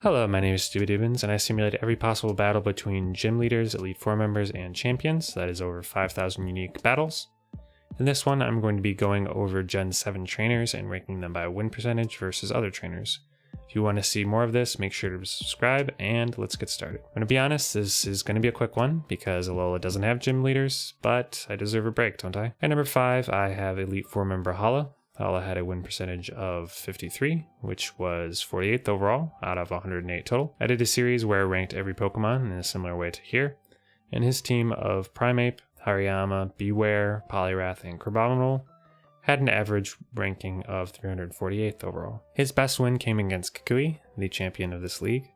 Hello, my name is Stubidubins, and I simulate every possible battle between gym leaders, Elite Four members, and champions. That is over 5,000 unique battles. In this one, I'm going to be going over Gen 7 trainers and ranking them by win percentage versus other trainers. If you want to see more of this, make sure to subscribe, and let's get started. I'm going to be honest, this is going to be a quick one, because Alola doesn't have gym leaders, but I deserve a break, don't I? At number 5, I have Elite Four member Hala. Hala had a win percentage of 53, which was 48th overall out of 108 total. I did a series where I ranked every Pokemon in a similar way to here, and his team of Primeape, Hariyama, Beware, Poliwrath, and Crabominable had an average ranking of 348th overall. His best win came against Kukui, the champion of this league.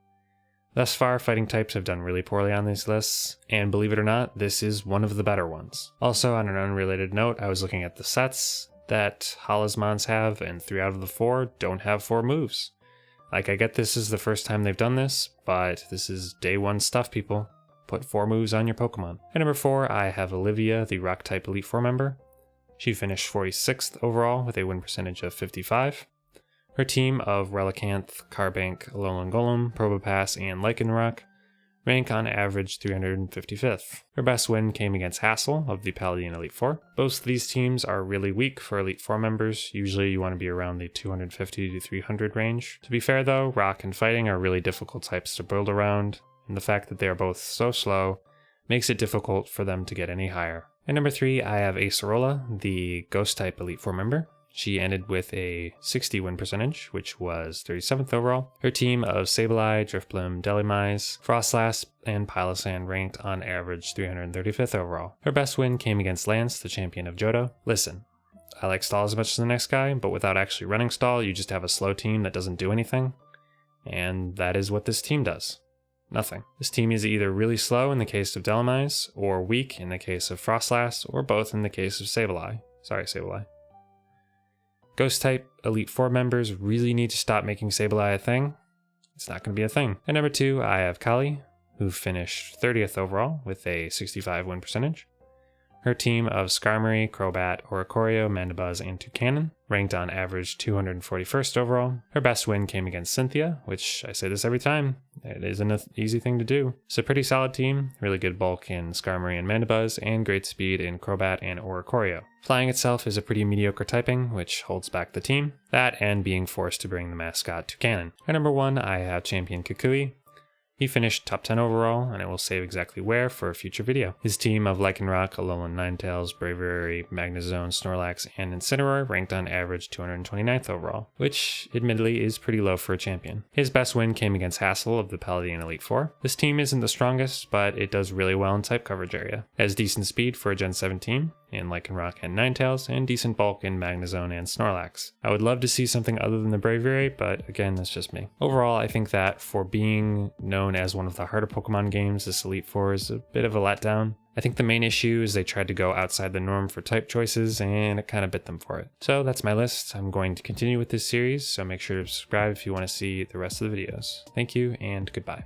Thus far, fighting types have done really poorly on these lists, and believe it or not, this is one of the better ones. Also, on an unrelated note, I was looking at the sets that Hala's mons have, and 3 out of the 4 don't have 4 moves. Like, I get this is the first time they've done this, but this is day 1 stuff, people. Put 4 moves on your Pokemon. At number 4, I have Olivia, the Rock-type Elite Four member. She finished 46th overall with a win percentage of 55. Her team of Relicanth, Carbank, Alolan Golem, Probopass, and Lycanroc rank on average 355th. Her best win came against Hassel of the Paladin Elite Four. Both of these teams are really weak for Elite Four members. Usually you want to be around the 250 to 300 range. To be fair though, Rock and Fighting are really difficult types to build around, and the fact that they are both so slow makes it difficult for them to get any higher. At number 3, I have Acerola, the Ghost-type Elite Four member. She ended with a 60 win percentage, which was 37th overall. Her team of Sableye, Drifblim, Delimise, Frostlass, and Palossand ranked on average 335th overall. Her best win came against Lance, the champion of Johto. Listen, I like Stall as much as the next guy, but without actually running Stall, you just have a slow team that doesn't do anything. And that is what this team does. Nothing. This team is either really slow in the case of Delimise, or weak in the case of Frostlass, or both in the case of Sableye. Sorry, Sableye. Ghost-type Elite Four members really need to stop making Sableye a thing. It's not going to be a thing. At number 2, I have Kali, who finished 30th overall with a 65 win percentage. Her team of Skarmory, Crobat, Oricorio, Mandibuzz, and Toucannon ranked on average 241st overall. Her best win came against Cynthia, which I say this every time. It isn't an easy thing to do. It's a pretty solid team, really good bulk in Skarmory and Mandibuzz, and great speed in Crobat and Oricorio. Flying itself is a pretty mediocre typing, which holds back the team. That and being forced to bring the mascot Toucannon. At number 1, I have champion Kukui. He finished top 10 overall, and I will save exactly where for a future video. His team of Lycanroc, Alolan Ninetales, Braviary, Magnezone, Snorlax, and Incineroar ranked on average 229th overall, which admittedly is pretty low for a champion. His best win came against Hassel of the Paladin Elite Four. This team isn't the strongest, but it does really well in type coverage area. It has decent speed for a Gen 7 team in Lycanroc and Ninetales, and decent bulk in Magnezone and Snorlax. I would love to see something other than the Braviary, but again, that's just me. Overall, I think that for being known as one of the harder Pokemon games, this Elite Four is a bit of a letdown. I think the main issue is they tried to go outside the norm for type choices, and it kind of bit them for it. So that's my list. I'm going to continue with this series, so make sure to subscribe if you want to see the rest of the videos. Thank you, and goodbye.